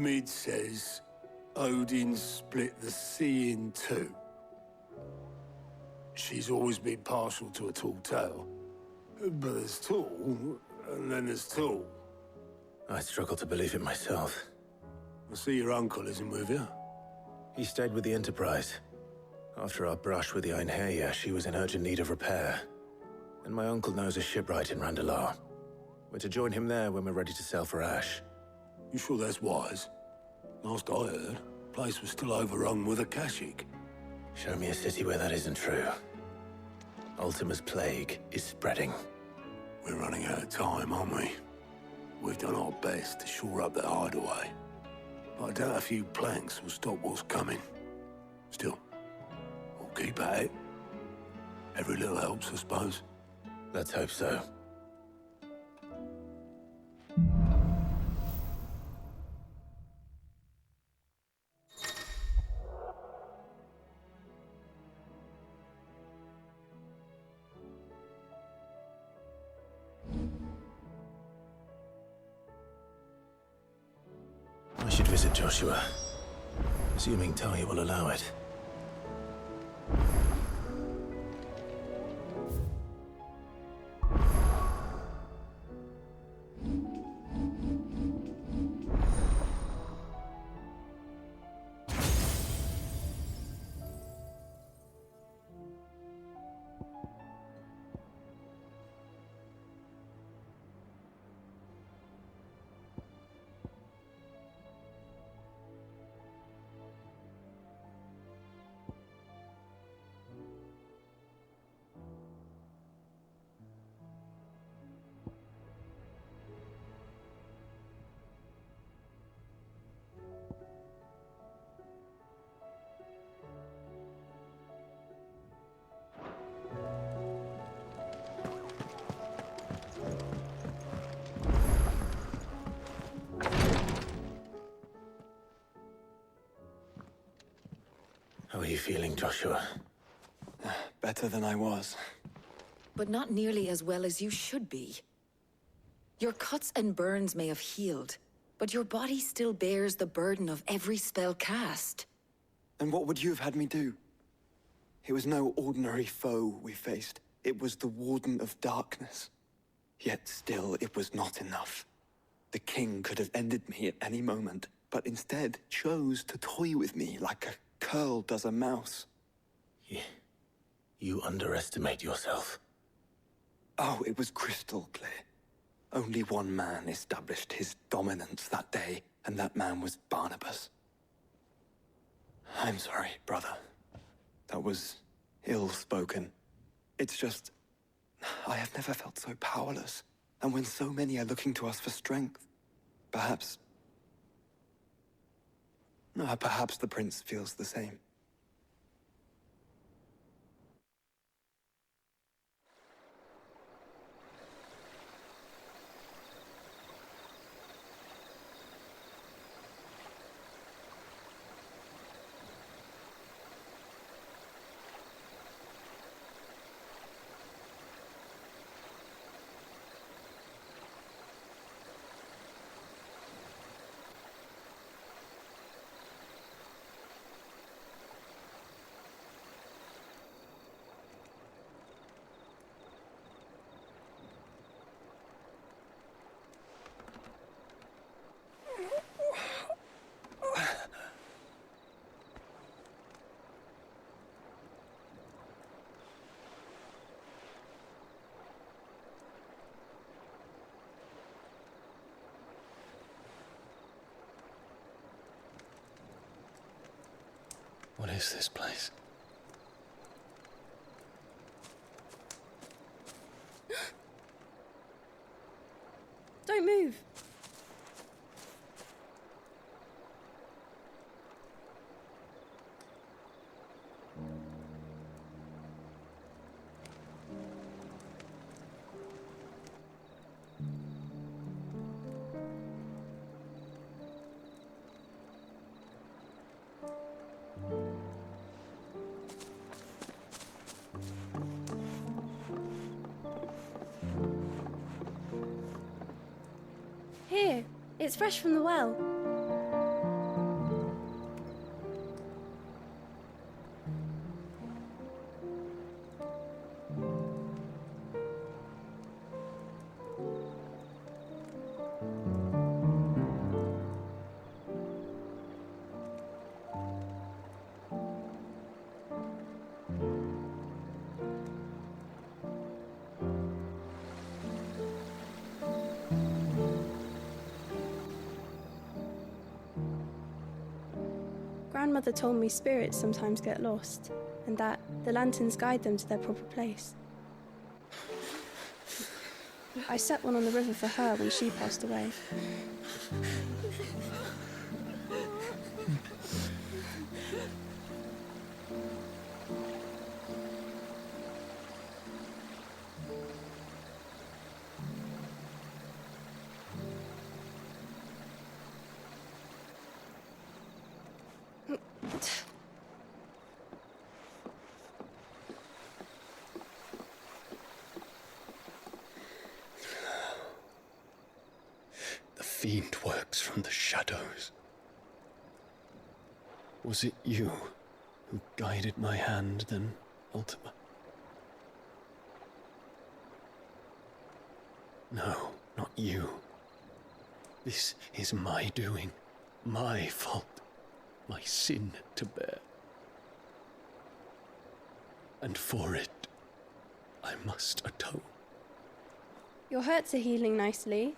Mid says Odin split the sea in two. She's always been partial to a tall tale. But there's tall, and then there's tall. I struggle to believe it myself. I see your uncle isn't with you. He stayed with the Enterprise. After our brush with the Einherja, she was in urgent need of repair. And my uncle knows a shipwright in Randalar. We're to join him there when we're ready to sail for Ash. You sure that's wise? Last I heard, the place was still overrun with Akashic. Show me a city where that isn't true. Ultima's plague is spreading. We're running out of time, aren't we? We've done our best to shore up that hideaway. But I doubt a few planks will stop what's coming. Still, we'll keep at it. Every little helps, I suppose. Let's hope so. I should visit Joshua, assuming Talia will allow it. How are you feeling, Joshua? Better than I was. But not nearly as well as you should be. Your cuts and burns may have healed, but your body still bears the burden of every spell cast. And what would you have had me do? It was no ordinary foe we faced. It was the Warden of Darkness. Yet still, it was not enough. The king could have ended me at any moment, but instead chose to toy with me like a curl does a mouse. You underestimate yourself. Oh, it was crystal clear. Only one man established his dominance that day, and that man was Barnabas. I'm sorry, brother. That was ill-spoken. It's just, I have never felt so powerless. And when so many are looking to us for strength, perhaps the prince feels the same. What is this place? Don't move. Here, it's fresh from the well. Grandmother told me spirits sometimes get lost, and that the lanterns guide them to their proper place. I set one on the river for her when she passed away. The fiend works from the shadows. Was it you who guided my hand then, Ultima? No, not you. This is my doing, my fault, my sin to bear. And for it, I must atone. Your hurts are healing nicely.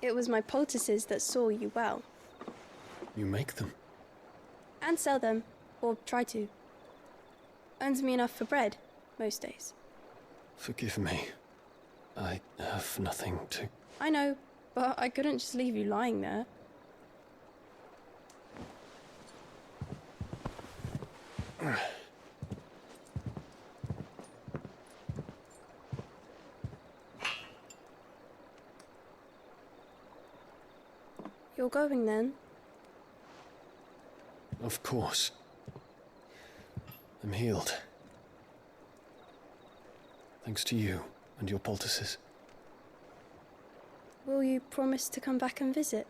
It was my poultices that saw you well. You make them? And sell them, or try to. Earns me enough for bread, most days. Forgive me. I have nothing to... I know, but I couldn't just leave you lying there. You're going then? Of course. I'm healed. Thanks to you and your poultices. Will you promise to come back and visit?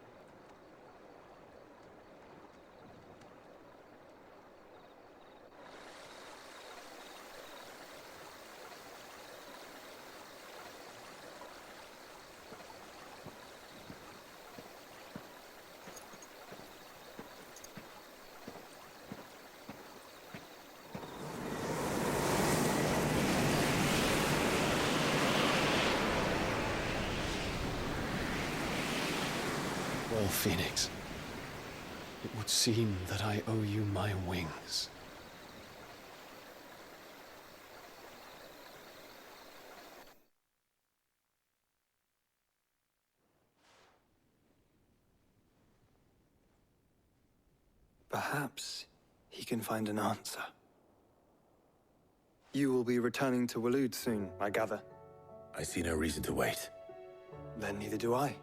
Well, Phoenix, it would seem that I owe you my wings. Perhaps he can find an answer. You will be returning to Waloed soon, I gather. I see no reason to wait. Then neither do I.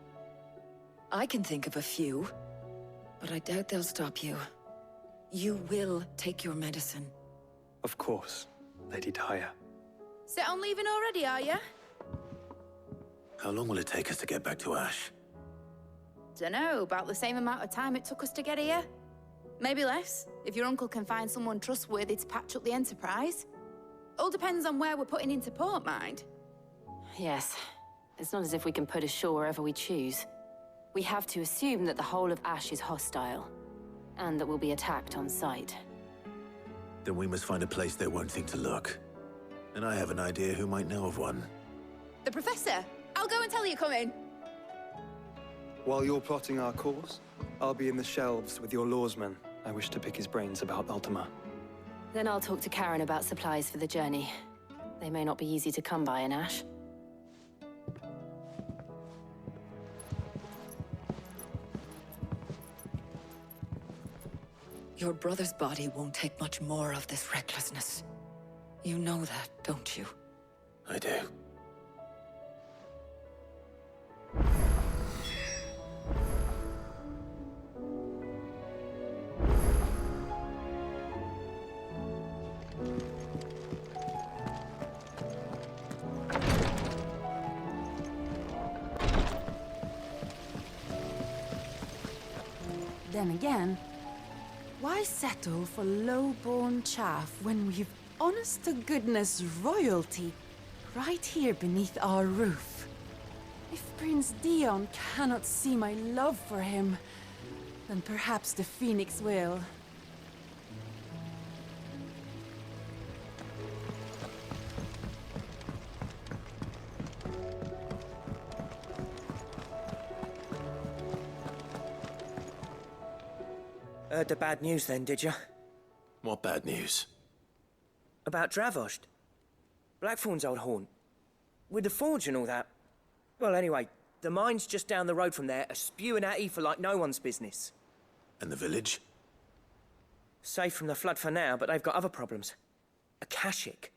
I can think of a few, but I doubt they'll stop you. You will take your medicine. Of course, Lady Daya. Set on leaving already, are you? How long will it take us to get back to Ash? Dunno, about the same amount of time it took us to get here. Maybe less, if your uncle can find someone trustworthy to patch up the Enterprise. All depends on where we're putting into port, mind. Yes. It's not as if we can put ashore wherever we choose. We have to assume that the whole of Ash is hostile, and that we'll be attacked on sight. Then we must find a place they won't think to look. And I have an idea who might know of one. The Professor! I'll go and tell you coming. While you're plotting our course, I'll be in the shelves with your lawsman. I wish to pick his brains about Ultima. Then I'll talk to Karen about supplies for the journey. They may not be easy to come by in Ash. Your brother's body won't take much more of this recklessness. You know that, don't you? I do. Then again, why settle for low-born chaff when we've honest-to-goodness royalty right here beneath our roof? If Prince Dion cannot see my love for him, then perhaps the Phoenix will. Heard the bad news then, did you? What bad news? About Dravost. Blackthorn's old haunt. With the forge and all that. Well, anyway, the mines just down the road from there are spewing out ether like no one's business. And the village? Safe from the flood for now, but they've got other problems. Akashic.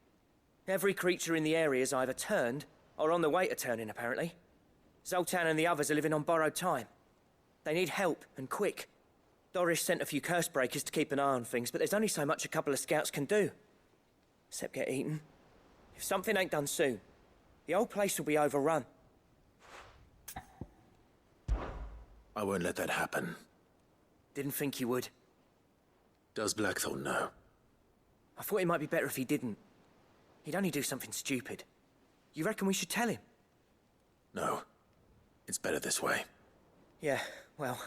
Every creature in the area is either turned, or on the way to turning, apparently. Zoltan and the others are living on borrowed time. They need help, and quick. Doris sent a few curse breakers to keep an eye on things, but there's only so much a couple of scouts can do. Except get eaten. If something ain't done soon, the whole place will be overrun. I won't let that happen. Didn't think you would. Does Blackthorn know? I thought it might be better if he didn't. He'd only do something stupid. You reckon we should tell him? No. It's better this way. Yeah, well...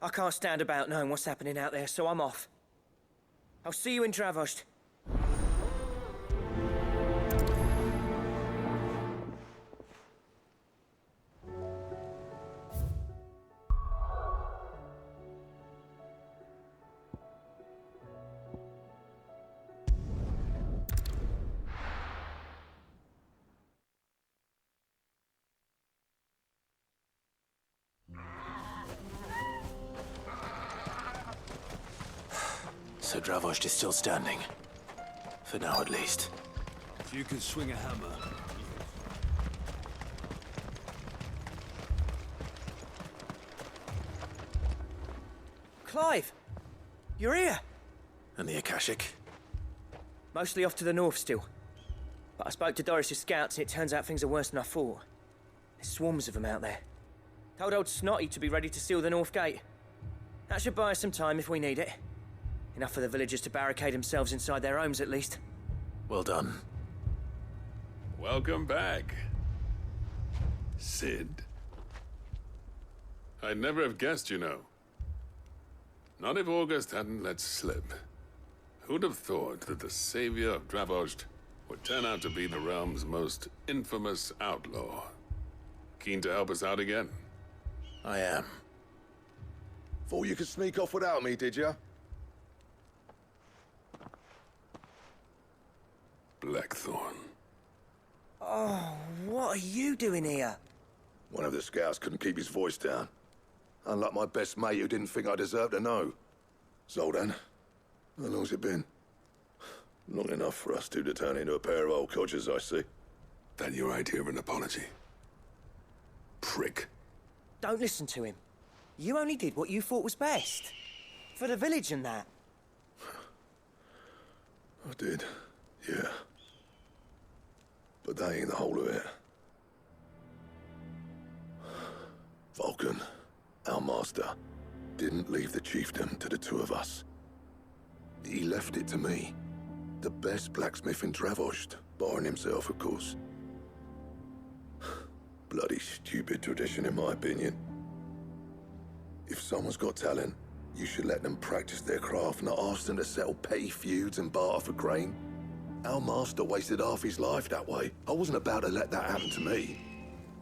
I can't stand about knowing what's happening out there, so I'm off. I'll see you in Dravost. So Dravost is still standing. For now, at least. If you can swing a hammer... Clive! You're here! And the Akashic? Mostly off to the north still. But I spoke to Doris's scouts and it turns out things are worse than I thought. There's swarms of them out there. Told old Snotty to be ready to seal the north gate. That should buy us some time if we need it. Enough for the villagers to barricade themselves inside their homes, at least. Well done. Welcome back, Sid. I'd never have guessed, you know. Not if August hadn't let slip. Who'd have thought that the savior of Dravost would turn out to be the realm's most infamous outlaw? Keen to help us out again? I am. Thought you could sneak off without me, did you? Blackthorn. Oh, what are you doing here? One of the scouts couldn't keep his voice down. Unlike my best mate who didn't think I deserved to know. Zoltan, how long's it been? Long enough for us two to turn into a pair of old codgers, I see. That your idea of an apology? Prick. Don't listen to him. You only did what you thought was best. For the village and that. I did, yeah. But that ain't the whole of it. Vulcan, our master, didn't leave the chiefdom to the two of us. He left it to me. The best blacksmith in Dravost, barring himself, of course. Bloody stupid tradition, in my opinion. If someone's got talent, you should let them practice their craft, not ask them to settle petty feuds and barter for grain. Our master wasted half his life that way. I wasn't about to let that happen to me.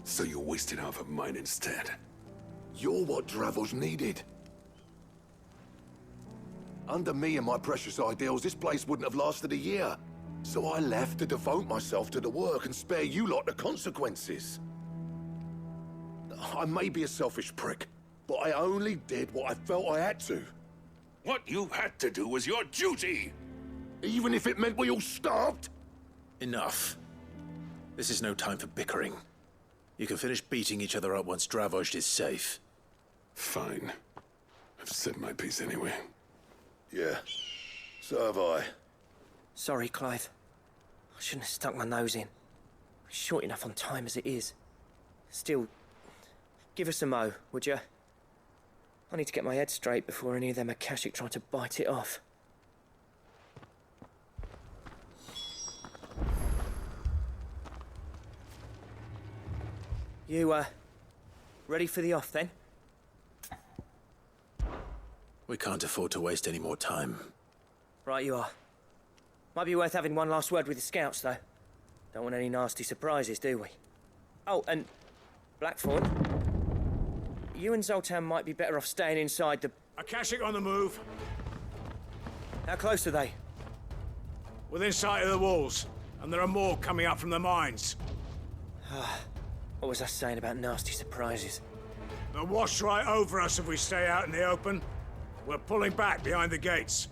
So you wasted half of mine instead? You're what Dravost needed. Under me and my precious ideals, this place wouldn't have lasted a year. So I left to devote myself to the work and spare you lot the consequences. I may be a selfish prick, but I only did what I felt I had to. What you had to do was your duty! Even if it meant we all starved? Enough. This is no time for bickering. You can finish beating each other up once Dravost is safe. Fine. I've said my piece anyway. Yeah, so have I. Sorry, Clive. I shouldn't have stuck my nose in. We're short enough on time as it is. Still, give us a mo, would you? I need to get my head straight before any of them Akashic try to bite it off. You, ready for the off, then? We can't afford to waste any more time. Right you are. Might be worth having one last word with the scouts, though. Don't want any nasty surprises, do we? Oh, and Blackthorn, you and Zoltan might be better off staying inside the Akashic on the move. How close are they? Within sight of the walls. And there are more coming up from the mines. What was I saying about nasty surprises? They'll wash right over us if we stay out in the open. We're pulling back behind the gates.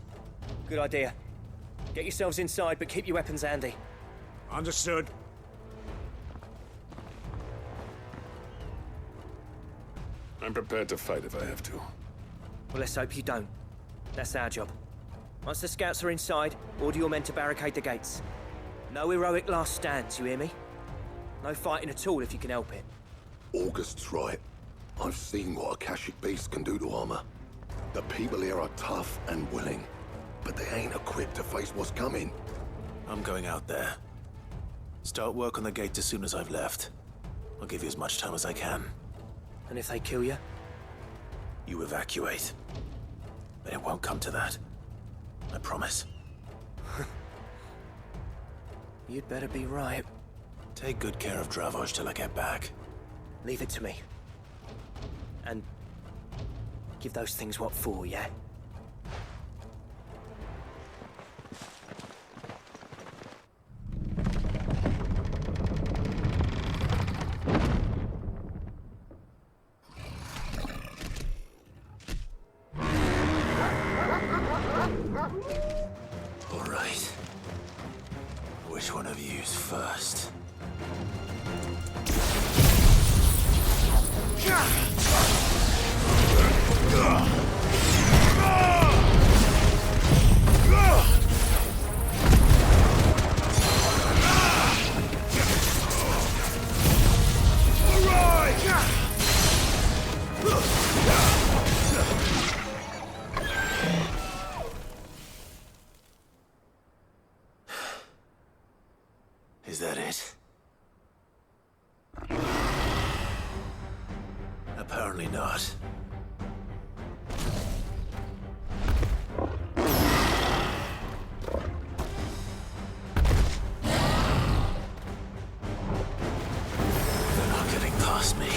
Good idea. Get yourselves inside, but keep your weapons handy. Understood. I'm prepared to fight if I have to. Well, let's hope you don't. That's our job. Once the scouts are inside, order your men to barricade the gates. No heroic last stands, you hear me? No fighting at all if you can help it. August's right. I've seen what Akashic beasts can do to armor. The people here are tough and willing, but they ain't equipped to face what's coming. I'm going out there. Start work on the gate as soon as I've left. I'll give you as much time as I can. And if they kill you? You evacuate. But it won't come to that. I promise. You'd better be right. Take good care of Dravoj till I get back. Leave it to me. And give those things what for, yeah? All right. Which one of you's first? Is that it? Apparently not. They're not getting past me.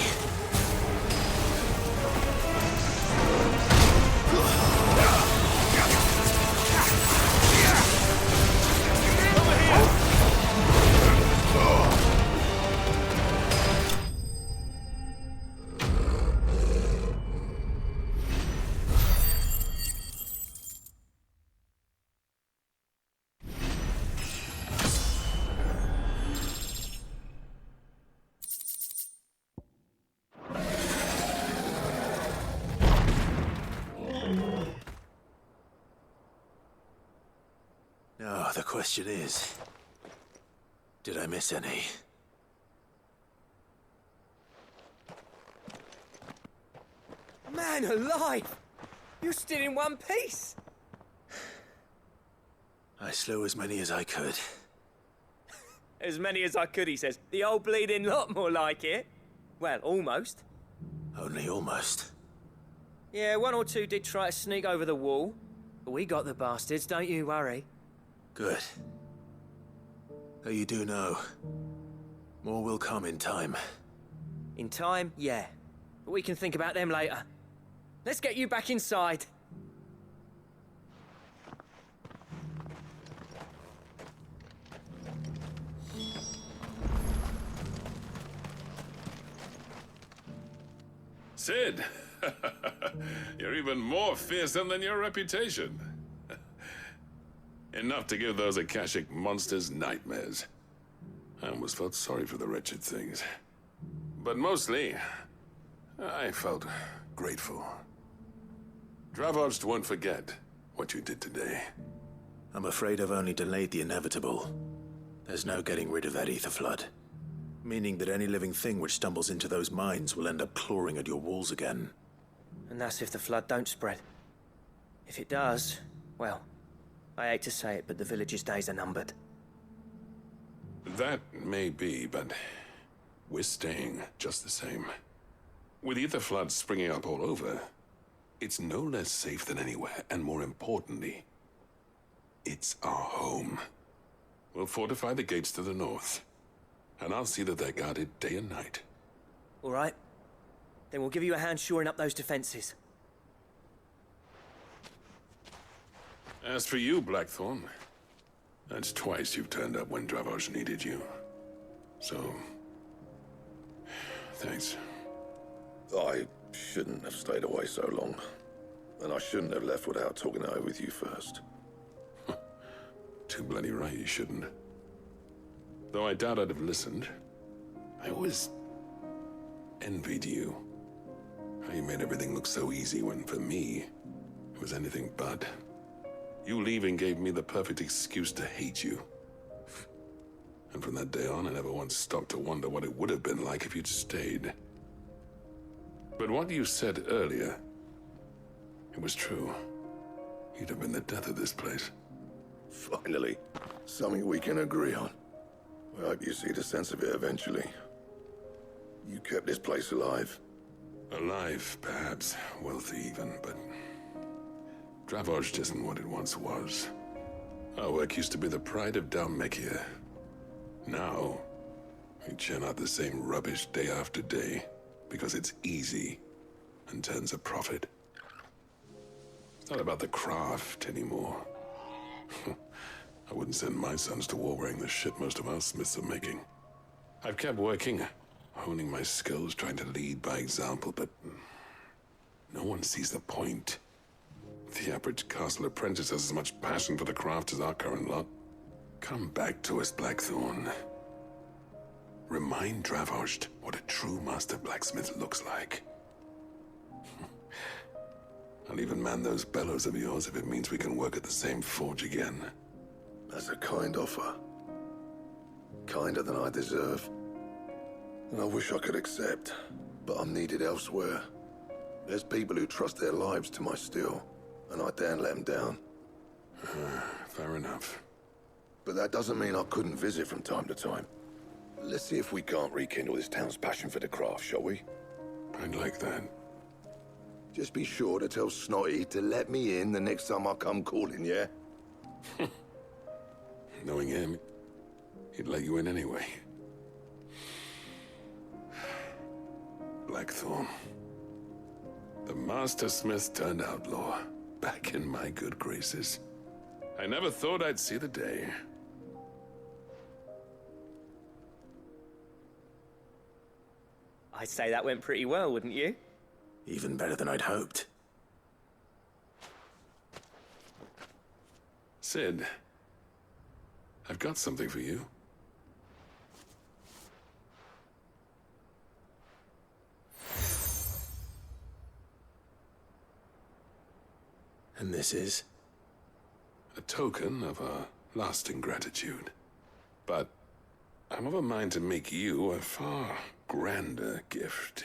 Now, the question is, did I miss any? Man alive! You're still in one piece! I slew as many as I could. As many as I could, he says. The old bleeding lot, more like it. Well, almost. Only almost. Yeah, one or two did try to sneak over the wall. But we got the bastards, don't you worry. Good. Though you do know, more will come in time. In time, yeah. But we can think about them later. Let's get you back inside. Sid! You're even more fearsome than your reputation. Enough to give those Akashic monsters nightmares. I almost felt sorry for the wretched things. But mostly, I felt grateful. Dravoj won't forget what you did today. I'm afraid I've only delayed the inevitable. There's no getting rid of that ether flood. Meaning that any living thing which stumbles into those mines will end up clawing at your walls again. And that's if the flood don't spread. If it does, well, I hate to say it, but the village's days are numbered. That may be, but we're staying just the same. With ether floods springing up all over, it's no less safe than anywhere, and more importantly, it's our home. We'll fortify the gates to the north, and I'll see that they're guarded day and night. All right. Then we'll give you a hand shoring up those defenses. As for you, Blackthorn, that's twice you've turned up when Dravos needed you. So, thanks. I shouldn't have stayed away so long. And I shouldn't have left without talking it over with you first. Too bloody right you shouldn't. Though I doubt I'd have listened. I always envied you. How you made everything look so easy when, for me, it was anything but. You leaving gave me the perfect excuse to hate you. And from that day on, I never once stopped to wonder what it would have been like if you'd stayed. But what you said earlier, it was true. You'd have been the death of this place. Finally, something we can agree on. I hope you see the sense of it eventually. You kept this place alive. Alive, perhaps. Wealthy even, but... Dravos isn't what it once was. Our work used to be the pride of Dalmekia. Now, we churn out the same rubbish day after day, because it's easy and turns a profit. It's not about the craft anymore. I wouldn't send my sons to war wearing the shit most of our smiths are making. I've kept working, honing my skills, trying to lead by example, but no one sees the point. The average castle apprentice has as much passion for the craft as our current lot. Come back to us, Blackthorn. Remind Dravos what a true master blacksmith looks like. I'll even man those bellows of yours if it means we can work at the same forge again. That's a kind offer. Kinder than I deserve. And I wish I could accept, but I'm needed elsewhere. There's people who trust their lives to my steel, and I daren't let them down. Fair enough. But that doesn't mean I couldn't visit from time to time. Let's see if we can't rekindle this town's passion for the craft, shall we? I'd like that. Just be sure to tell Snotty to let me in the next time I come calling, yeah? Knowing him, he'd let you in anyway. Blackthorn. The Master Smith turned outlaw, back in my good graces. I never thought I'd see the day. I'd say that went pretty well, wouldn't you? Even better than I'd hoped. Sid, I've got something for you. And this is? A token of our lasting gratitude. But I'm of a mind to make you a far grander gift.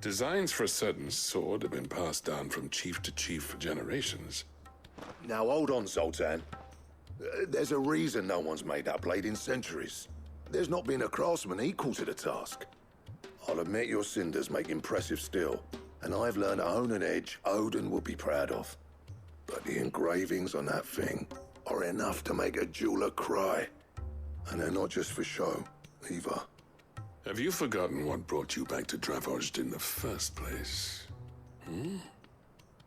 Designs for a certain sword have been passed down from chief to chief for generations. Now hold on, Zoltan. There's a reason no one's made that blade in centuries. There's not been a craftsman equal to the task. I'll admit your cinders make impressive steel, and I've learned to own an edge Odin will be proud of. But the engravings on that thing are enough to make a jeweler cry. And they're not just for show, either. Have you forgotten what brought you back to Dravos in the first place?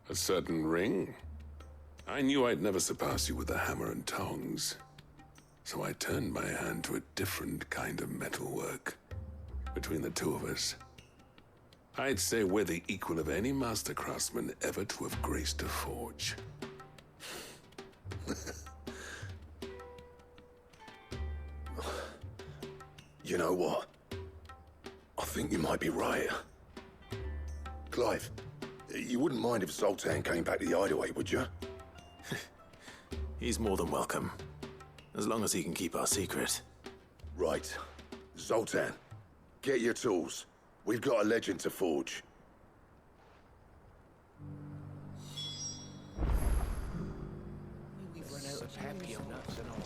A certain ring? I knew I'd never surpass you with a hammer and tongs. So I turned my hand to a different kind of metalwork. Between the two of us, I'd say we're the equal of any master craftsman ever to have graced a forge. You know what? I think you might be right. Clive, you wouldn't mind if Zoltan came back to the Hideaway, would you? He's more than welcome. As long as he can keep our secret. Right. Zoltan, get your tools. We've got a legend to forge. We've run out of papio nuts and all.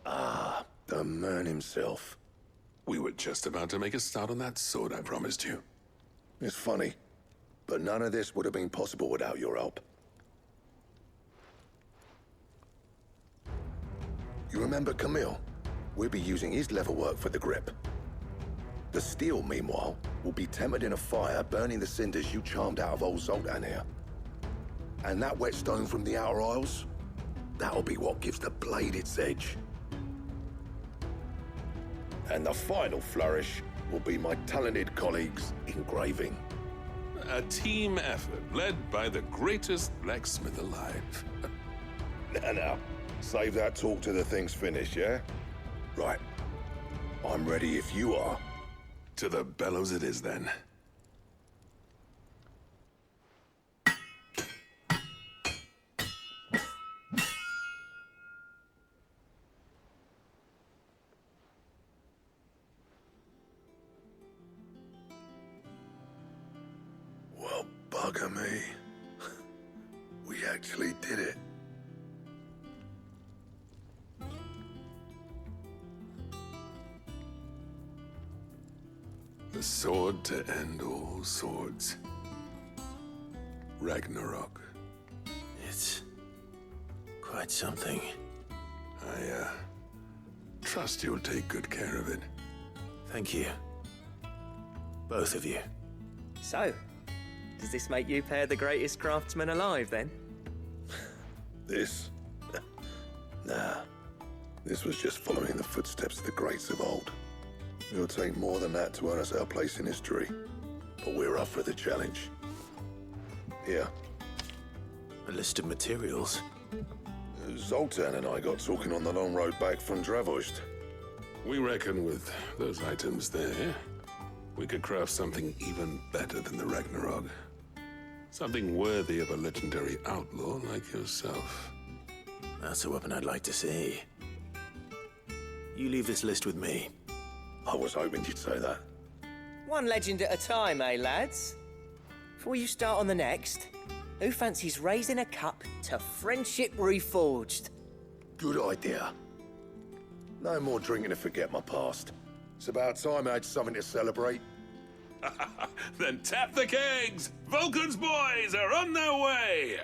Ah, the man himself. We were just about to make a start on that sword I promised you. It's funny, but none of this would have been possible without your help. You remember Camille? We'll be using his leatherwork for the grip. The steel, meanwhile, will be tempered in a fire, burning the cinders you charmed out of old Zoltan here. And that whetstone from the Outer Isles, that'll be what gives the blade its edge. And the final flourish will be my talented colleagues' engraving. A team effort led by the greatest blacksmith alive. Now, save that talk till the thing's finished, yeah? Right. I'm ready if you are. To the bellows it is, then. Well, bugger me. We actually did it. The sword to end all swords. Ragnarok. It's quite something. I trust you'll take good care of it. Thank you. Both of you. So, does this make you pair the greatest craftsman alive, then? This? Nah. This was just following the footsteps of the greats of old. It'll take more than that to earn us our place in history. But we're up for the challenge. Here. A list of materials. Zoltan and I got talking on the long road back from Dravozd. We reckon with those items there, we could craft something even better than the Ragnarok. Something worthy of a legendary outlaw like yourself. That's a weapon I'd like to see. You leave this list with me. I was hoping you'd say that. One legend at a time, eh, lads? Before you start on the next, who fancies raising a cup to friendship reforged? Good idea. No more drinking to forget my past. It's about time I had something to celebrate. Then tap the kegs! Vulcan's boys are on their way!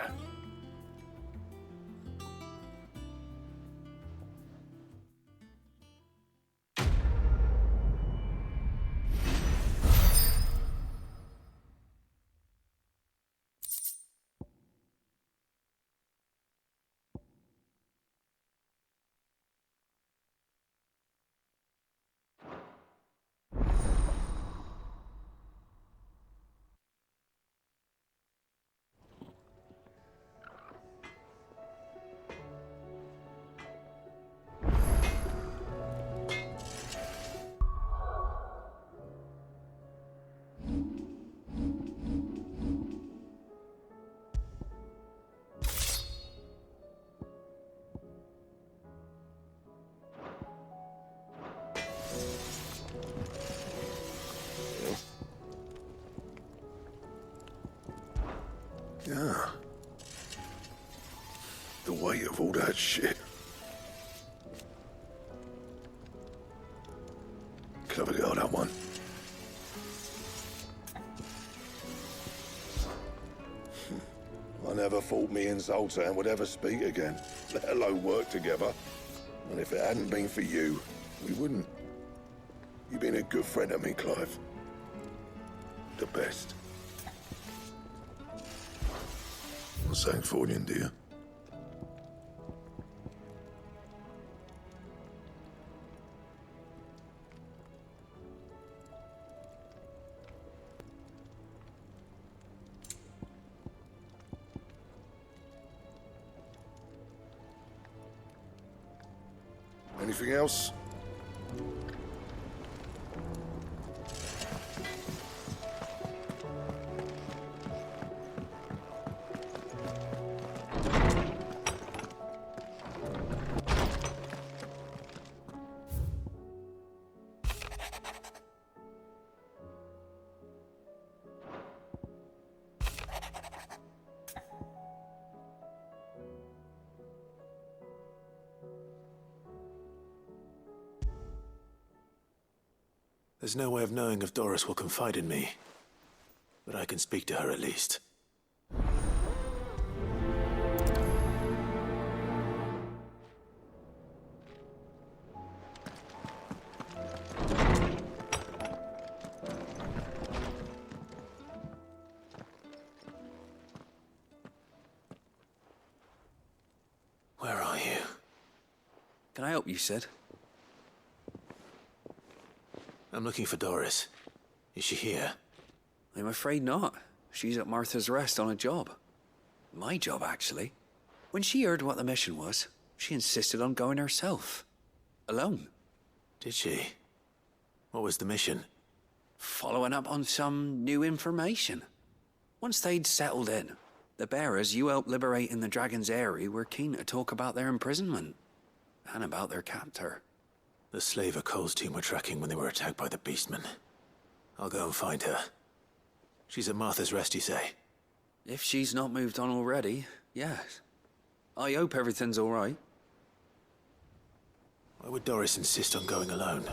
Yeah. The weight of all that shit. Clever girl, that one. I never thought me and Zoltan would ever speak again, let alone work together. And if it hadn't been for you, we wouldn't. You've been a good friend to me, Clive. The best. Thanks for you, dear. Anything else? There's no way of knowing if Doris will confide in me, but I can speak to her at least. help, you said? I'm looking for Doris. Is she here? I'm afraid not. She's at Martha's Rest on a job. My job, actually. When she heard what the mission was, she insisted on going herself. Alone. Did she? What was the mission? Following up on some new information. Once they'd settled in, the bearers you helped liberate in the Dragon's Eyrie were keen to talk about their imprisonment. And about their captor. The slaver Cole's team were tracking when they were attacked by the Beastmen. I'll go and find her. She's at Martha's Rest, you say? If she's not moved on already, yes. I hope everything's all right. Why would Doris insist on going alone?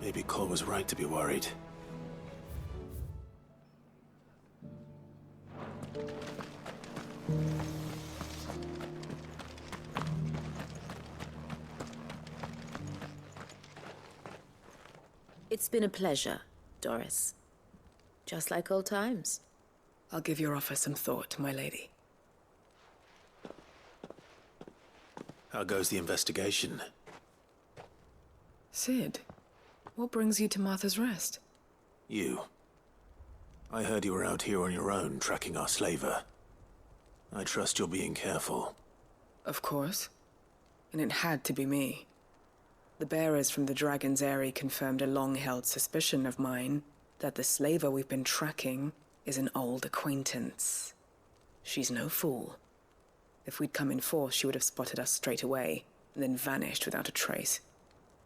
Maybe Cole was right to be worried. It's been a pleasure, Doris. Just like old times. I'll give your offer some thought, my lady. How goes the investigation? Sid, what brings you to Martha's Rest? You. I heard you were out here on your own, tracking our slaver. I trust you're being careful. Of course. And it had to be me. The bearers from the Dragon's Eyrie confirmed a long-held suspicion of mine that the slaver we've been tracking is an old acquaintance. She's no fool. If we'd come in force, she would have spotted us straight away, and then vanished without a trace.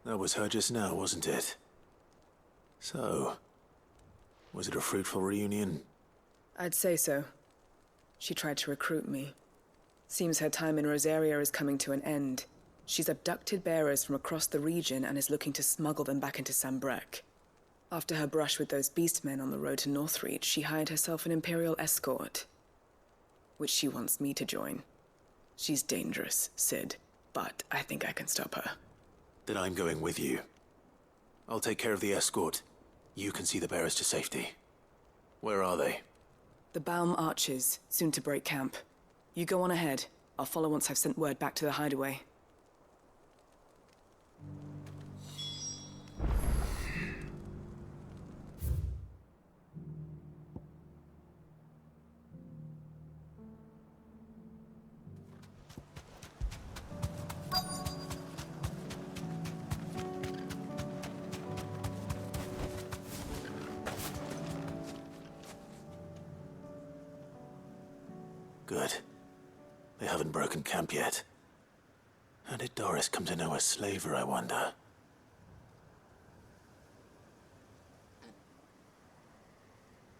That was her just now, wasn't it? So, was it a fruitful reunion? I'd say so. She tried to recruit me. Seems her time in Rosaria is coming to an end. She's abducted bearers from across the region and is looking to smuggle them back into Sambrek. After her brush with those beastmen on the road to Northreach, she hired herself an Imperial escort, which she wants me to join. She's dangerous, Sid, but I think I can stop her. Then I'm going with you. I'll take care of the escort. You can see the bearers to safety. Where are they? The Baum Archers, soon to break camp. You go on ahead. I'll follow once I've sent word back to the hideaway. Good. They haven't broken camp yet. How did Doris come to know a slaver, I wonder?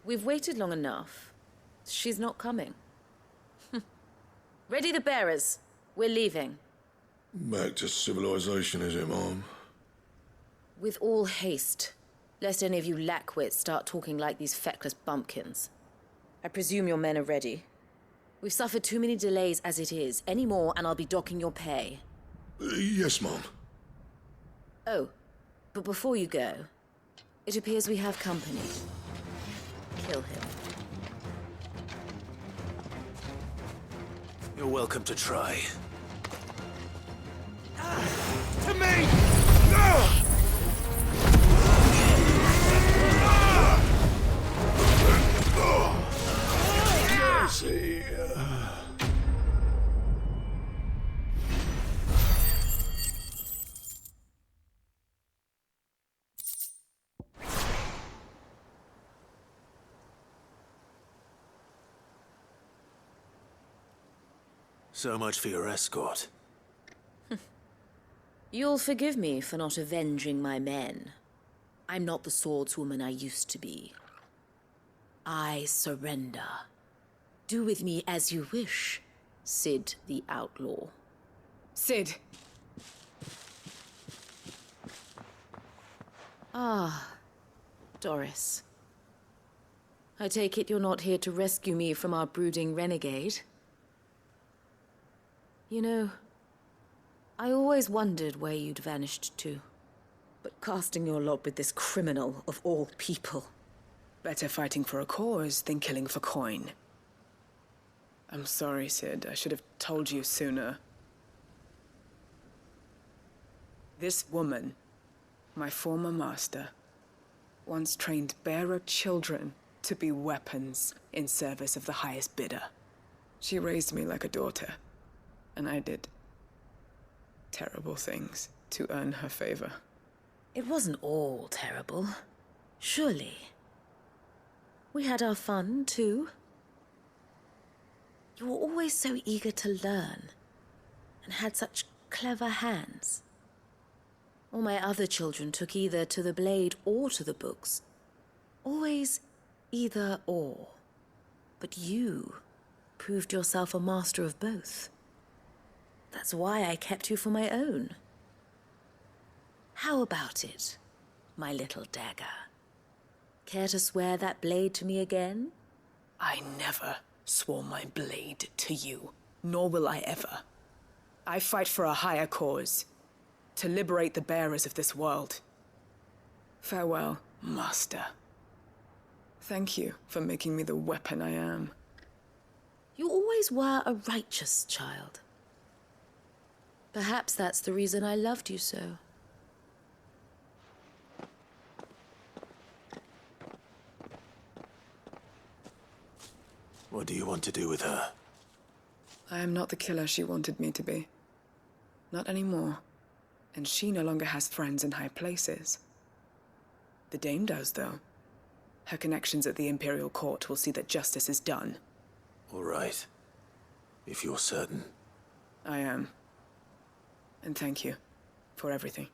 We've waited long enough. She's not coming. Ready the bearers. We're leaving. Back to civilization, is it, Mom? With all haste, lest any of you lackwits start talking like these feckless bumpkins. I presume your men are ready. We've suffered too many delays as it is. Any more, and I'll be docking your pay. Yes, Mom. Oh, but before you go, it appears we have company. Kill him. You're welcome to try. To me! No! Mercy. So much for your escort. You'll forgive me for not avenging my men. I'm not the swordswoman I used to be. I surrender. Do with me as you wish, Sid the Outlaw. Sid! Ah, Doris. I take it you're not here to rescue me from our brooding renegade? You know, I always wondered where you'd vanished to. But casting your lot with this criminal of all people. Better fighting for a cause than killing for coin. I'm sorry, Sid. I should have told you sooner. This woman, my former master, once trained bearer children to be weapons in service of the highest bidder. She raised me like a daughter, and I did terrible things to earn her favor. It wasn't all terrible, surely. We had our fun, too. You were always so eager to learn, and had such clever hands. All my other children took either to the blade or to the books. Always either or. But you proved yourself a master of both. That's why I kept you for my own. How about it, my little dagger? Care to swear that blade to me again? I never swore my blade to you, nor will I ever. I fight for a higher cause, to liberate the bearers of this world. Farewell, Master. Thank you for making me the weapon I am. You always were a righteous child. Perhaps that's the reason I loved you so. What do you want to do with her? I am not the killer she wanted me to be. Not anymore. And she no longer has friends in high places. The Dame does, though. Her connections at the Imperial Court will see that justice is done. All right. If you're certain. I am. And thank you for everything.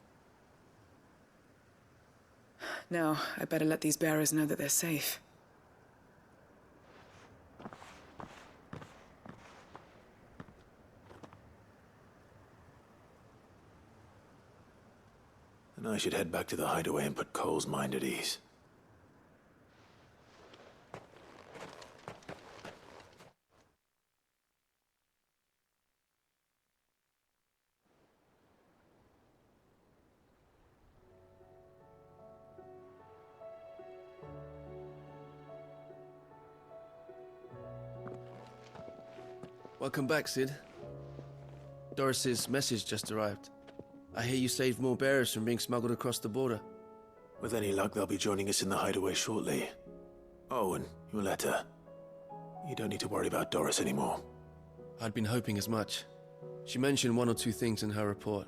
Now, I better let these bearers know that they're safe. And I should head back to the hideaway and put Cole's mind at ease. Welcome back, Sid. Doris's message just arrived. I hear you saved more bearers from being smuggled across the border. With any luck, they'll be joining us in the hideaway shortly. Oh, and your letter. You don't need to worry about Doris anymore. I'd been hoping as much. She mentioned one or two things in her report.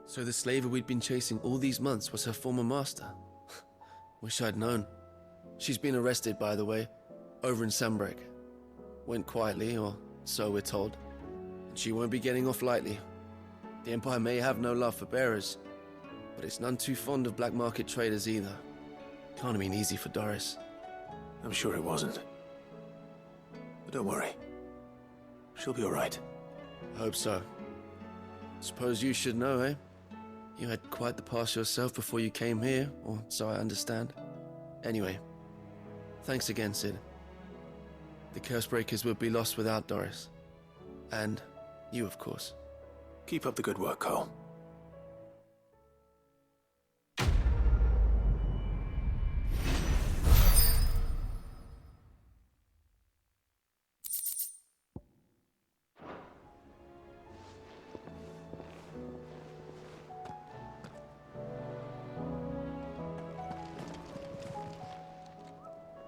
So the slaver we'd been chasing all these months was her former master. Wish I'd known. She's been arrested, by the way, over in Sambrek. Went quietly, or so we're told. And she won't be getting off lightly. The Empire may have no love for bearers, but it's none too fond of black market traders either. Can't have been easy for Doris. I'm sure it wasn't. But don't worry. She'll be all right. I hope so. Suppose you should know, eh? You had quite the past yourself before you came here, or so I understand. Anyway, thanks again, Sid. The Cursebreakers would be lost without Doris. And you, of course. Keep up the good work, Cole.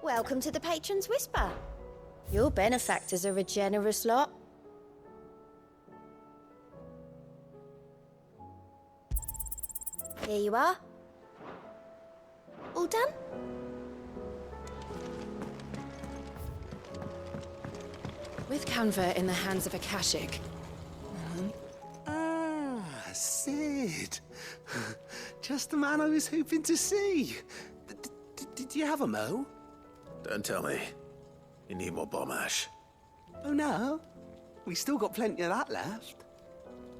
Welcome to the Patron's Whisper. Your benefactors are a generous lot. Here you are. All done? With Canva in the hands of Akashic. Ah, Sid. Just the man I was hoping to see. Did you have a mo? Don't tell me. You need more bomb ash. Oh no, we still got plenty of that left.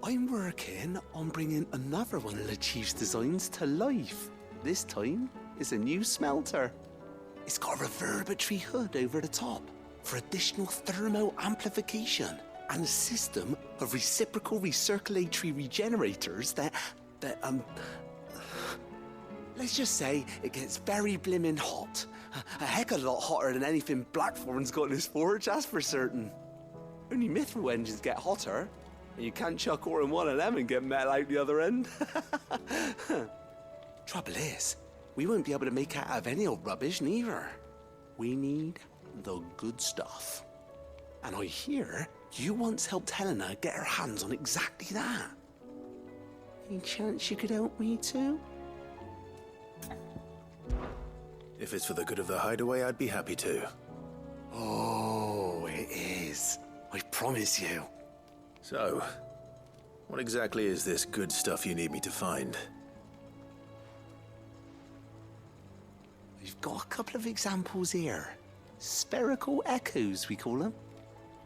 I'm working on bringing another one of the Chief's designs to life. This time, it's a new smelter. It's got a reverberatory hood over the top for additional thermo amplification and a system of reciprocal recirculatory regenerators that let's just say it gets very blimmin' hot. A heck of a lot hotter than anything Blackthorn's got in his forge, that's for certain. Only mithril engines get hotter. You can't chuck ore in one of them and get metal out the other end. Trouble is, we won't be able to make out of any old rubbish neither. We need the good stuff. And I hear you once helped Helena get her hands on exactly that. Any chance you could help me too? If it's for the good of the hideaway, I'd be happy to. Oh, it is. I promise you. So, what exactly is this good stuff you need me to find? We've got a couple of examples here. Spherical echoes, we call them.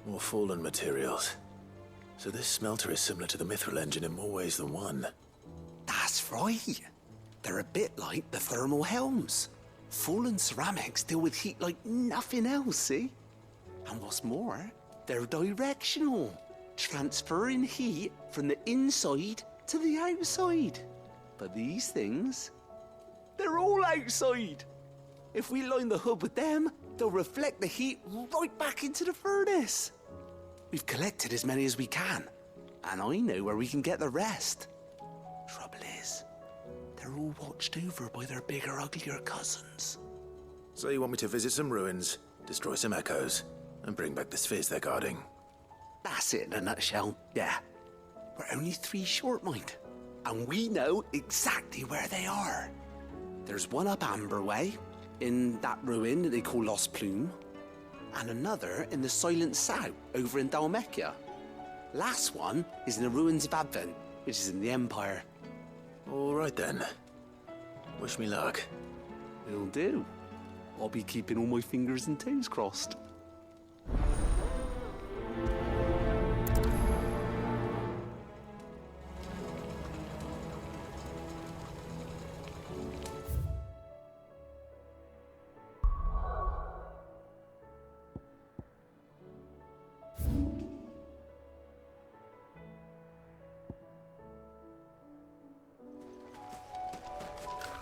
More fallen materials. So this smelter is similar to the mithril engine in more ways than one. That's right. They're a bit like the thermal helms. Fallen ceramics deal with heat like nothing else, see? And what's more, they're directional, transferring heat from the inside to the outside. But these things, they're all outside. If we line the hood with them, they'll reflect the heat right back into the furnace. We've collected as many as we can, and I know where we can get the rest. Trouble is, they're all watched over by their bigger, uglier cousins. So you want me to visit some ruins, destroy some echoes, and bring back the spheres they're guarding? That's it in a nutshell, yeah. We're only 3 short, mind, and we know exactly where they are. There's one up Amber Way, in that ruin that they call Lost Plume, and another in the Silent South, over in Dalmekia. Last one is in the ruins of Advent, which is in the Empire. All right then. Wish me luck. Will do. I'll be keeping all my fingers and toes crossed.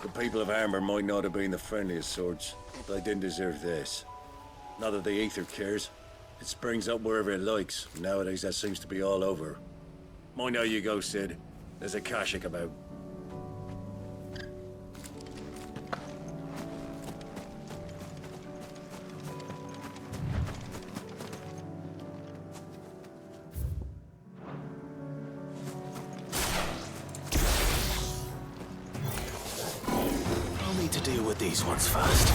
The people of Amber might not have been the friendliest sorts, but they didn't deserve this. Not that the Aether cares. It springs up wherever it likes. Nowadays, that seems to be all over. Mind how you go, Sid. There's a Kashik about. These ones first.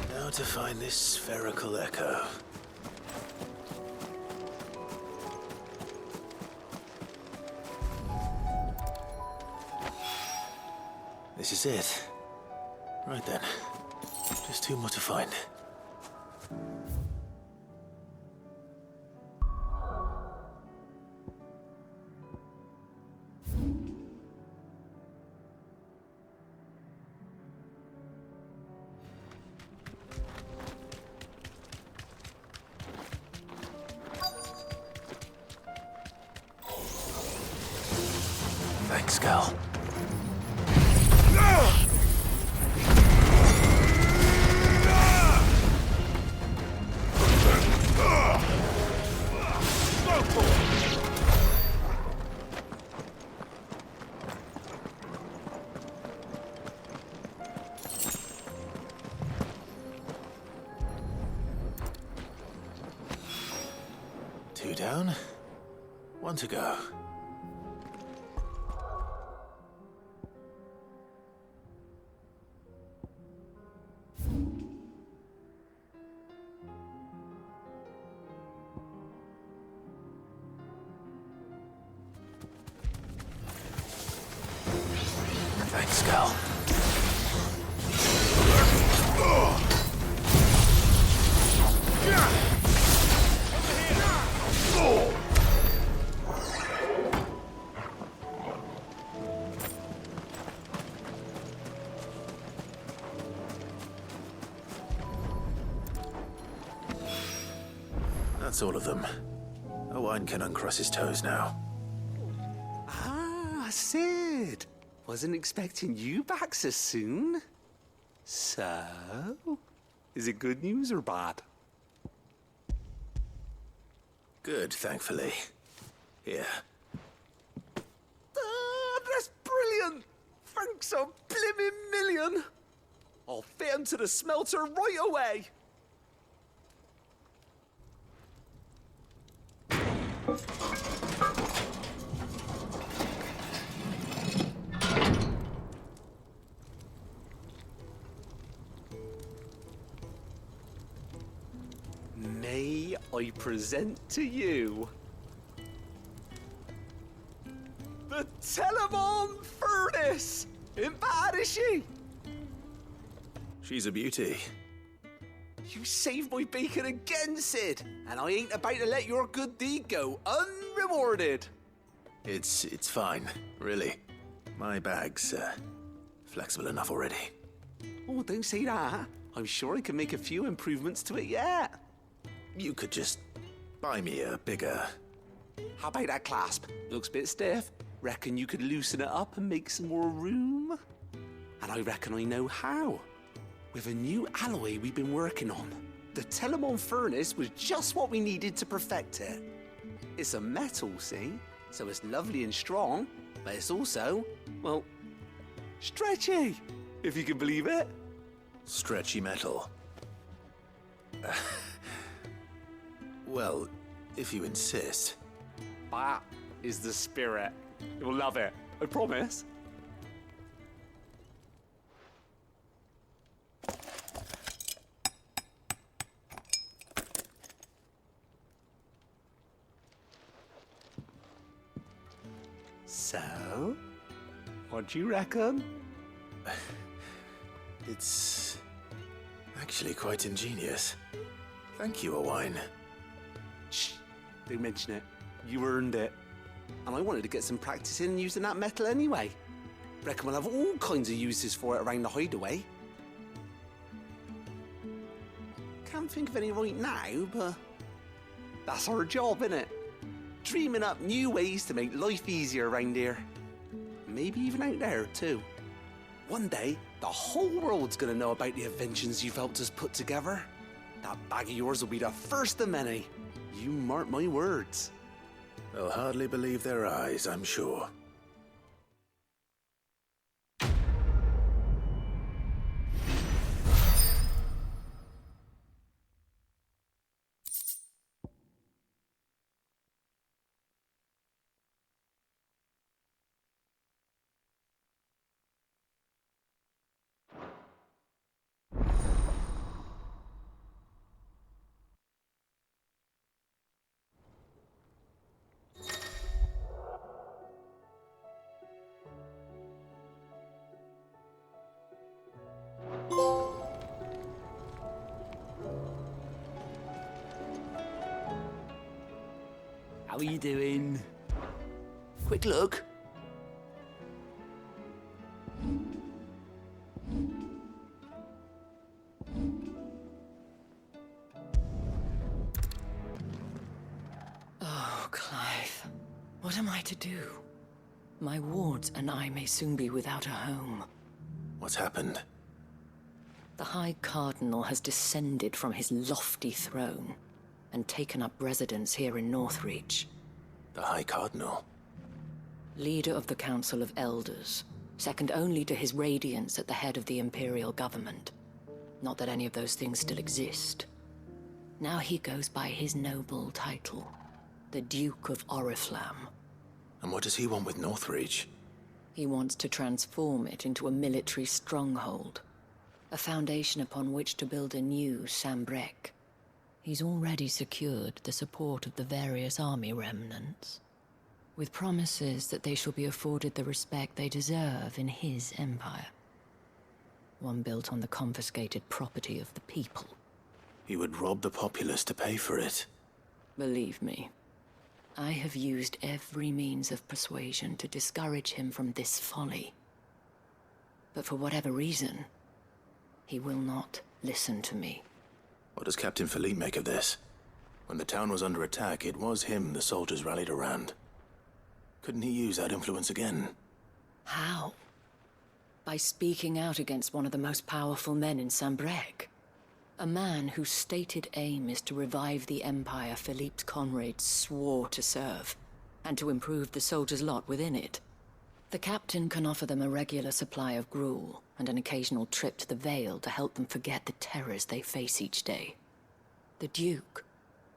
Now to find this spherical echo. This is it. Right then. Just 2 more to find. Thanks, Gal. Two down, 1 to go. Thanks, Gal. That's all of them. Owain can uncross his toes now. Ah, Sid! Wasn't expecting you back so soon. So, is it good news or bad? Good, thankfully. Here. That's brilliant! Thanks a blimmin' million! I'll fit 'em to the smelter right away! May I present to you the Telemon Furnace! Ain't bad, is she? She's a beauty. You saved my bacon again, Sid, and I ain't about to let your good deed go unrewarded. It's fine, really. My bag's flexible enough already. Oh, don't say that. I'm sure I can make a few improvements to it yet. You could just buy me a bigger... How about that clasp? Looks a bit stiff. Reckon you could loosen it up and make some more room? And I reckon I know how. With a new alloy we've been working on. The Telemon Furnace was just what we needed to perfect it. It's a metal, see? So it's lovely and strong, but it's also, well, stretchy, if you can believe it. Stretchy metal. Well, if you insist. That is the spirit. You'll love it, I promise. So, what do you reckon? It's actually quite ingenious. Thank you, Owain. Shh, don't mention it. You earned it. And I wanted to get some practice in using that metal anyway. Reckon we'll have all kinds of uses for it around the hideaway. Can't think of any right now, but that's our job, innit? Dreaming up new ways to make life easier around here. Maybe even out there, too. One day, the whole world's gonna know about the inventions you've helped us put together. That bag of yours will be the first of many. You mark my words. They'll hardly believe their eyes, I'm sure. How are you doing? Quick look. Oh, Clive. What am I to do? My wards and I may soon be without a home. What's happened? The High Cardinal has descended from his lofty throne and taken up residence here in Northreach. The High Cardinal? Leader of the Council of Elders, second only to his Radiance at the head of the Imperial government. Not that any of those things still exist. Now he goes by his noble title, the Duke of Oriflamme. And what does he want with Northreach? He wants to transform it into a military stronghold, a foundation upon which to build a new Sambrec. He's already secured the support of the various army remnants, with promises that they shall be afforded the respect they deserve in his empire. One built on the confiscated property of the people. He would rob the populace to pay for it. Believe me, I have used every means of persuasion to discourage him from this folly. But for whatever reason, he will not listen to me. What does Captain Philippe make of this? When the town was under attack, it was him the soldiers rallied around. Couldn't he use that influence again? How? By speaking out against one of the most powerful men in Sambrec. A man whose stated aim is to revive the empire Philippe's comrades swore to serve, and to improve the soldiers' lot within it. The captain can offer them a regular supply of gruel, and an occasional trip to the Vale to help them forget the terrors they face each day. The Duke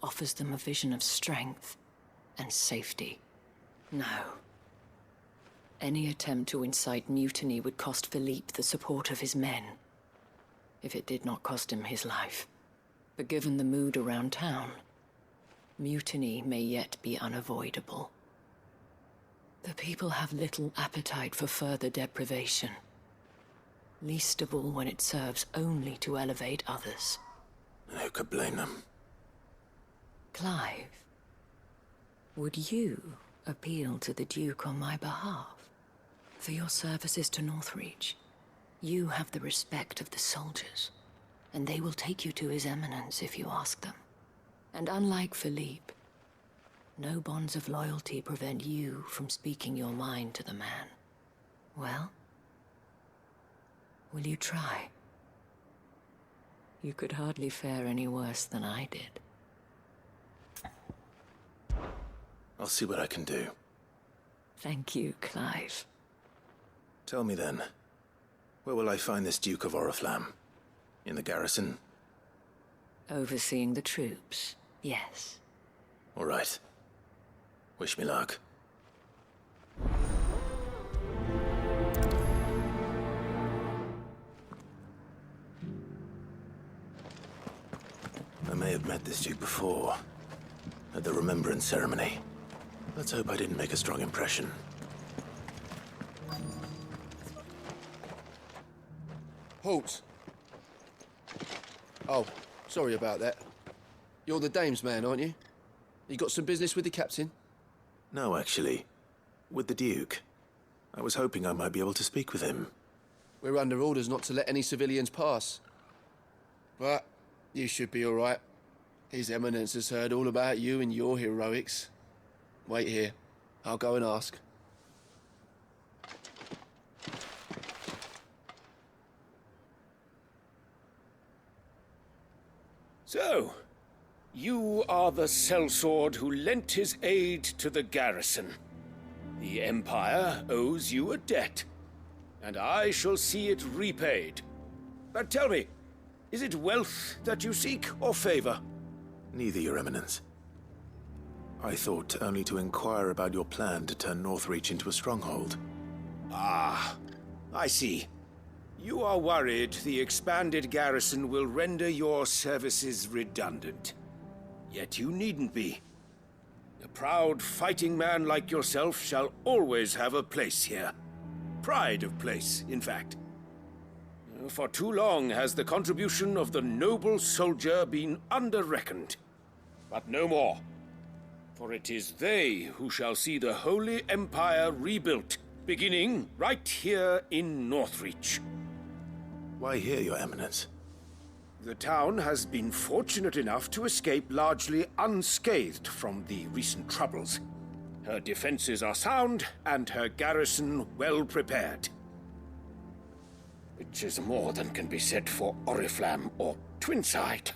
offers them a vision of strength and safety. No. Any attempt to incite mutiny would cost Philippe the support of his men. If it did not cost him his life. But given the mood around town, mutiny may yet be unavoidable. The people have little appetite for further deprivation. Least of all when it serves only to elevate others. Who could blame them? Clive, would you appeal to the Duke on my behalf? For your services to Northreach, you have the respect of the soldiers, and they will take you to His Eminence if you ask them. And unlike Philippe, no bonds of loyalty prevent you from speaking your mind to the man. Well, will you try? You could hardly fare any worse than I did. I'll see what I can do. Thank you, Clive. Tell me then, where will I find this Duke of Oriflamme? In the garrison? Overseeing the troops, yes. All right. Wish me luck. I may have met this Duke before, at the Remembrance Ceremony. Let's hope I didn't make a strong impression. Halt! Oh, sorry about that. You're the dame's man, aren't you? You got some business with the captain? No, actually. With the Duke. I was hoping I might be able to speak with him. We're under orders not to let any civilians pass. But you should be all right. His Eminence has heard all about you and your heroics. Wait here. I'll go and ask. So, you are the sellsword who lent his aid to the garrison. The Empire owes you a debt, and I shall see it repaid. But tell me, is it wealth that you seek, or favor? Neither, Your Eminence. I thought only to inquire about your plan to turn Northreach into a stronghold. Ah, I see. You are worried the expanded garrison will render your services redundant. Yet you needn't be. A proud fighting man like yourself shall always have a place here. Pride of place, in fact. For too long has the contribution of the noble soldier been under-reckoned. But no more. For it is they who shall see the Holy Empire rebuilt, beginning right here in Northreach. Why here, Your Eminence? The town has been fortunate enough to escape largely unscathed from the recent troubles. Her defenses are sound, and her garrison well prepared. Which is more than can be said for Oriflamme or Twinside.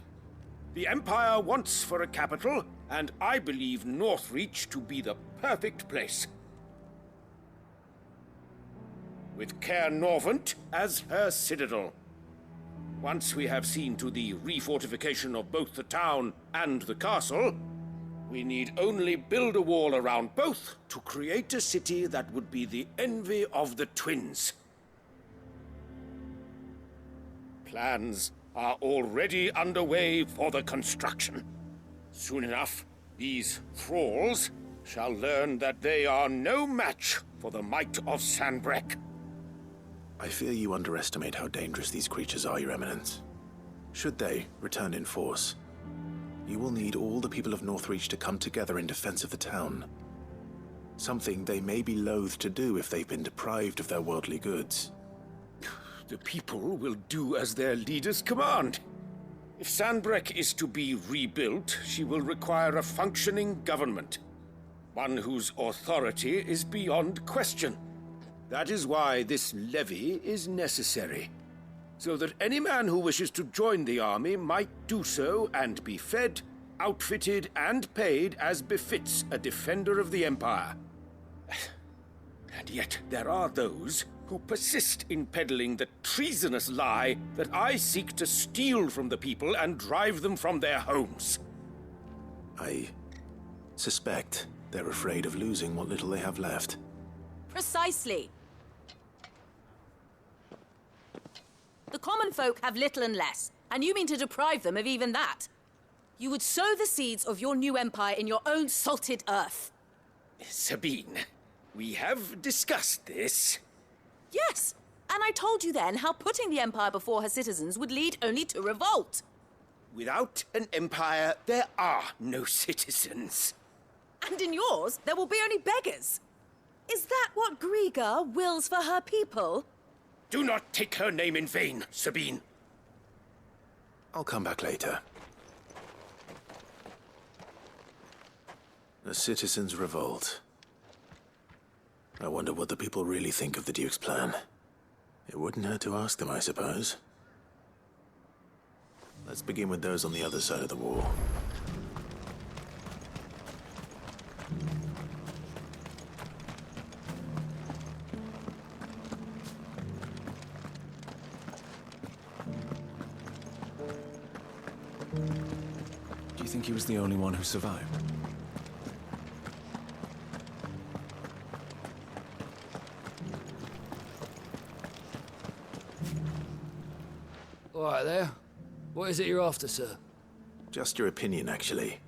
The Empire wants for a capital, and I believe Northreach to be the perfect place. With Caer Norvent as her citadel. Once we have seen to the refortification of both the town and the castle, we need only build a wall around both to create a city that would be the envy of the twins. Plans are already underway for the construction. Soon enough, these thralls shall learn that they are no match for the might of Sanbreque. I fear you underestimate how dangerous these creatures are, Your Eminence. Should they return in force, you will need all the people of Northreach to come together in defense of the town. Something they may be loath to do if they've been deprived of their worldly goods. The people will do as their leaders command. If Sanbreque is to be rebuilt, she will require a functioning government. One whose authority is beyond question. That is why this levy is necessary. So that any man who wishes to join the army might do so and be fed, outfitted, and paid as befits a defender of the Empire. And yet there are those who persist in peddling the treasonous lie that I seek to steal from the people and drive them from their homes. I suspect they're afraid of losing what little they have left. Precisely. The common folk have little and less, and you mean to deprive them of even that. You would sow the seeds of your new empire in your own salted earth. Sabine, we have discussed this. Yes, and I told you then how putting the empire before her citizens would lead only to revolt. Without an empire, there are no citizens. And in yours, there will be only beggars. Is that what Griga wills for her people? Do not take her name in vain, Sabine. I'll come back later. A citizens' revolt. I wonder what the people really think of the Duke's plan. It wouldn't hurt to ask them, I suppose. Let's begin with those on the other side of the wall. Do you think he was the only one who survived? All right there. What is it you're after, sir? Just your opinion, actually.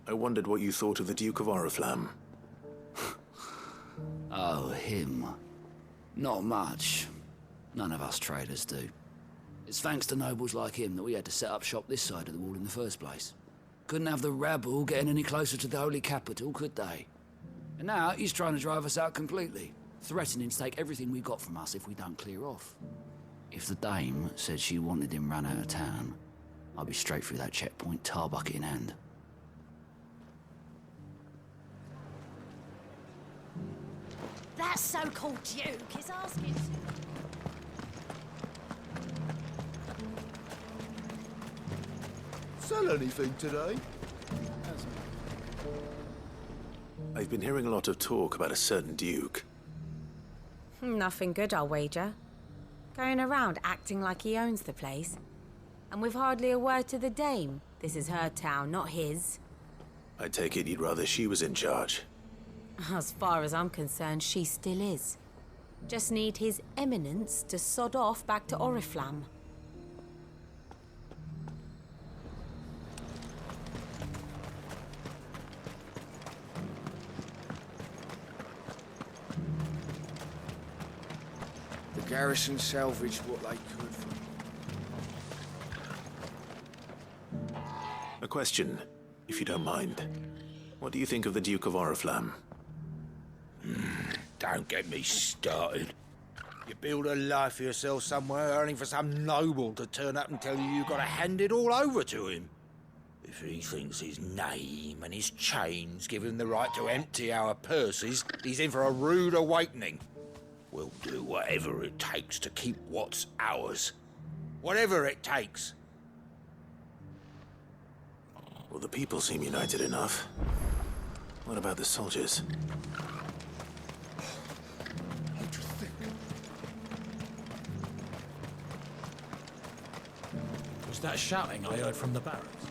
I wondered what you thought of the Duke of Oriflamme. Oh, him. Not much. None of us traders do. It's thanks to nobles like him that we had to set up shop this side of the wall in the first place. Couldn't have the rabble getting any closer to the holy capital, could they? And now he's trying to drive us out completely, threatening to take everything we got from us if we don't clear off. If the dame said she wanted him run out of town, I'd be straight through that checkpoint, tar bucket in hand. That so-called Duke is asking... Sell anything today? I've been hearing a lot of talk about a certain Duke. Nothing good, I'll wager. Going around acting like he owns the place. And with hardly a word to the dame. This is her town, not his. I take it you'd rather she was in charge. As far as I'm concerned, she still is. Just need his eminence to sod off back to Oriflamme. The garrison salvaged what they could from... A question, if you don't mind. What do you think of the Duke of Oriflamme? Don't get me started. You build a life for yourself somewhere, earning for some noble to turn up and tell you you've got to hand it all over to him. If he thinks his name and his chains give him the right to empty our purses, he's in for a rude awakening. We'll do whatever it takes to keep what's ours. Whatever it takes. Well, the people seem united enough. What about the soldiers? What do you think? Was that shouting I heard from the barracks?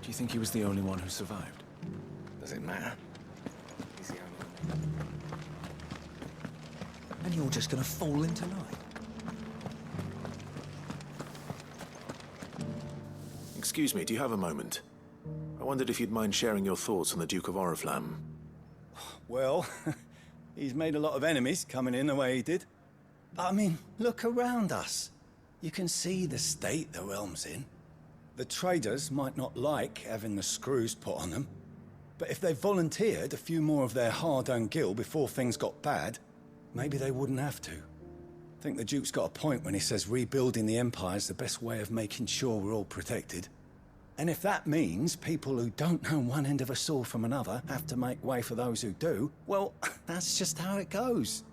Do you think he was the only one who survived? Does it matter? He's the only one. And you're just gonna fall in tonight? Excuse me, do you have a moment? I wondered if you'd mind sharing your thoughts on the Duke of Oriflamme. Well, he's made a lot of enemies coming in the way he did. But I mean, look around us. You can see the state the realm's in. The traders might not like having the screws put on them, but if they volunteered a few more of their hard-earned gil before things got bad, maybe they wouldn't have to. I think the Duke's got a point when he says rebuilding the Empire's the best way of making sure we're all protected. And if that means people who don't know one end of a sword from another have to make way for those who do, well, that's just how it goes.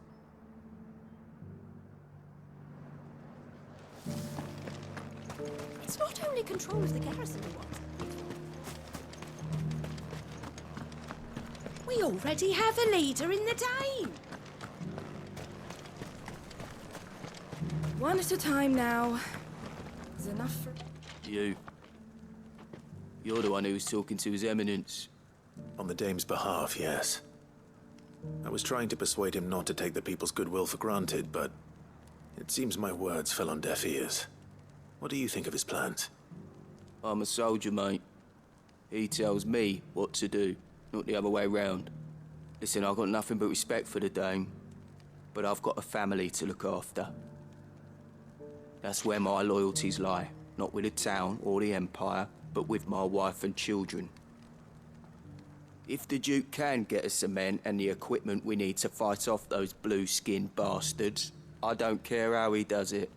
It's not only control of the garrison we want. We already have a leader in the Dane. One at a time now. There's enough for... You. You're the one who was talking to His Eminence. On the Dame's behalf, yes. I was trying to persuade him not to take the people's goodwill for granted, but it seems my words fell on deaf ears. What do you think of his plans? I'm a soldier, mate. He tells me what to do, not the other way round. Listen, I've got nothing but respect for the Dame, but I've got a family to look after. That's where my loyalties lie, not with the town or the Empire, but with my wife and children. If the Duke can get us the men and the equipment we need to fight off those blue-skinned bastards, I don't care how he does it.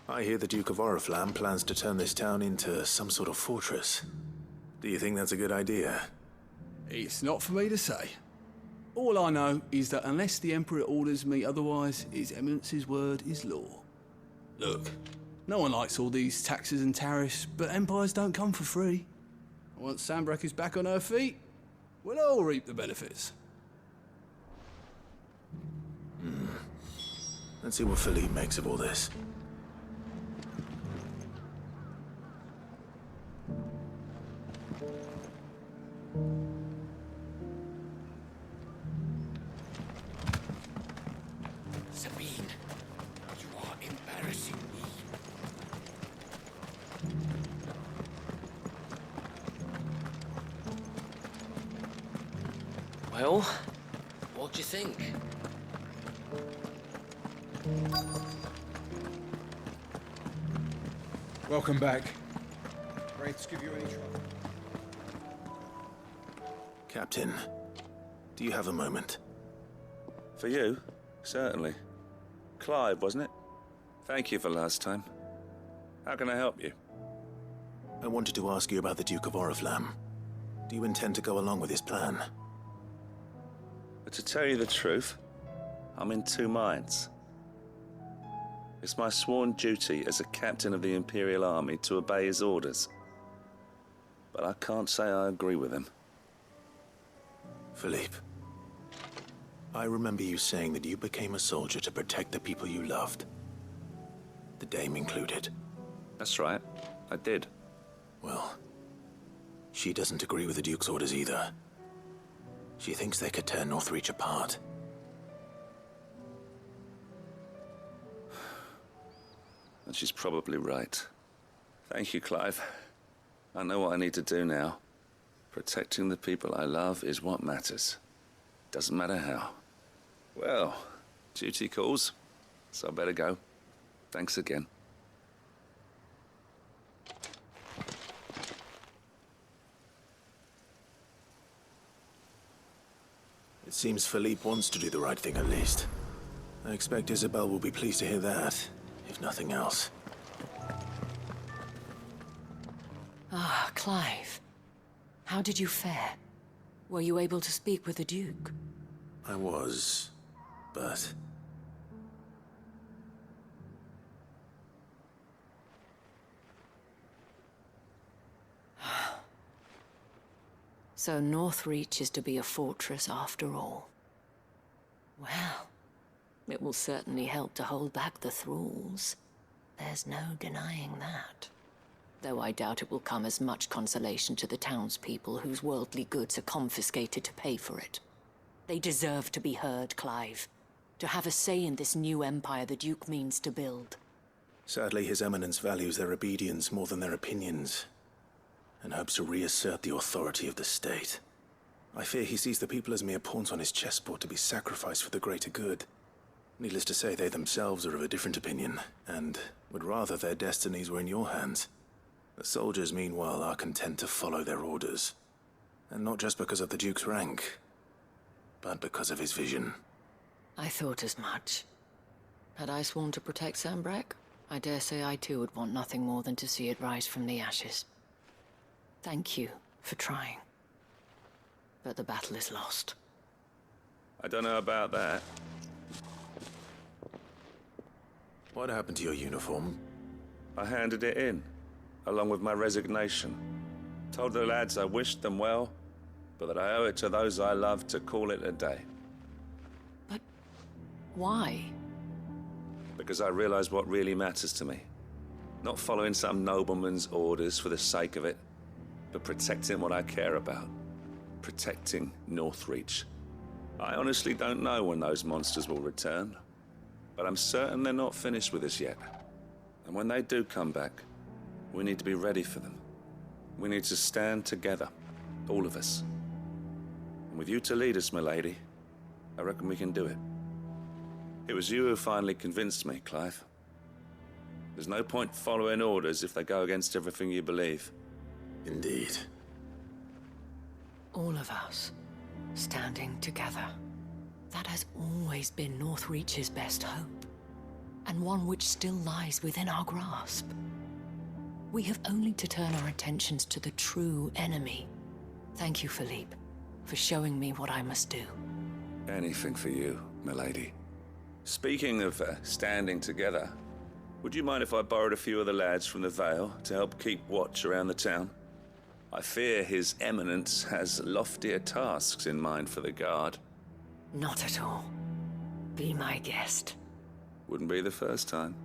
I hear the Duke of Oriflamme plans to turn this town into some sort of fortress. Do you think that's a good idea? It's not for me to say. All I know is that unless the Emperor orders me otherwise, His Eminence's word is law. Look, no one likes all these taxes and tariffs, but empires don't come for free. Once Sanbreque is back on her feet, we'll all reap the benefits. Let's see what Philippe makes of all this. Sabine, you are embarrassing me. Well, what do you think? Welcome back. Wraiths give you any trouble? Captain, do you have a moment? For you? Certainly. Clive, wasn't it? Thank you for last time. How can I help you? I wanted to ask you about the Duke of Oriflamme. Do you intend to go along with his plan? But to tell you the truth, I'm in two minds. It's my sworn duty as a captain of the Imperial Army to obey his orders. But I can't say I agree with him. Philippe, I remember you saying that you became a soldier to protect the people you loved. The Dame included. That's right, I did. Well, she doesn't agree with the Duke's orders either. She thinks they could tear Northreach apart. And she's probably right. Thank you, Clive. I know what I need to do now. Protecting the people I love is what matters. Doesn't matter how. Well, duty calls, so I better go. Thanks again. It seems Philippe wants to do the right thing at least. I expect Isabel will be pleased to hear that, if nothing else. Ah, Clive. How did you fare? Were you able to speak with the Duke? I was, but... So Northreach is to be a fortress after all. Well, it will certainly help to hold back the thralls. There's no denying that. Though I doubt it will come as much consolation to the townspeople whose worldly goods are confiscated to pay for it. They deserve to be heard, Clive. To have a say in this new empire the Duke means to build. Sadly, His Eminence values their obedience more than their opinions, and hopes to reassert the authority of the state. I fear he sees the people as mere pawns on his chessboard to be sacrificed for the greater good. Needless to say, they themselves are of a different opinion, and would rather their destinies were in your hands. The soldiers, meanwhile, are content to follow their orders. And not just because of the Duke's rank, but because of his vision. I thought as much. Had I sworn to protect Sambrek, I dare say I too would want nothing more than to see it rise from the ashes. Thank you for trying. But the battle is lost. I don't know about that. What happened to your uniform? I handed it in, along with my resignation. Told the lads I wished them well, but that I owe it to those I love to call it a day. But why? Because I realized what really matters to me. Not following some nobleman's orders for the sake of it, but protecting what I care about. Protecting Northreach. I honestly don't know when those monsters will return, but I'm certain they're not finished with us yet. And when they do come back, we need to be ready for them. We need to stand together, all of us. And with you to lead us, milady, I reckon we can do it. It was you who finally convinced me, Clive. There's no point following orders if they go against everything you believe. Indeed. All of us, standing together. That has always been Northreach's best hope, and one which still lies within our grasp. We have only to turn our attentions to the true enemy. Thank you, Philippe, for showing me what I must do. Anything for you, milady. Speaking of standing together, would you mind if I borrowed a few of the lads from the Vale to help keep watch around the town? I fear His Eminence has loftier tasks in mind for the guard. Not at all. Be my guest. Wouldn't be the first time.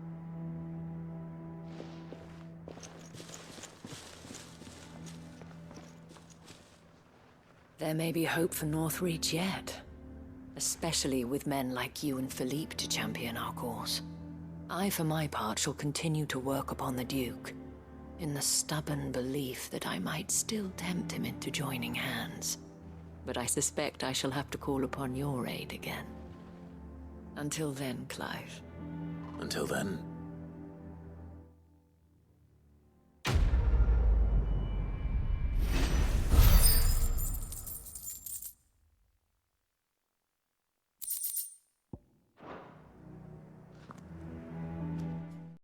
There may be hope for Northreach yet. Especially with men like you and Philippe to champion our cause. I, for my part, shall continue to work upon the Duke, in the stubborn belief that I might still tempt him into joining hands. But I suspect I shall have to call upon your aid again. Until then, Clive. Until then,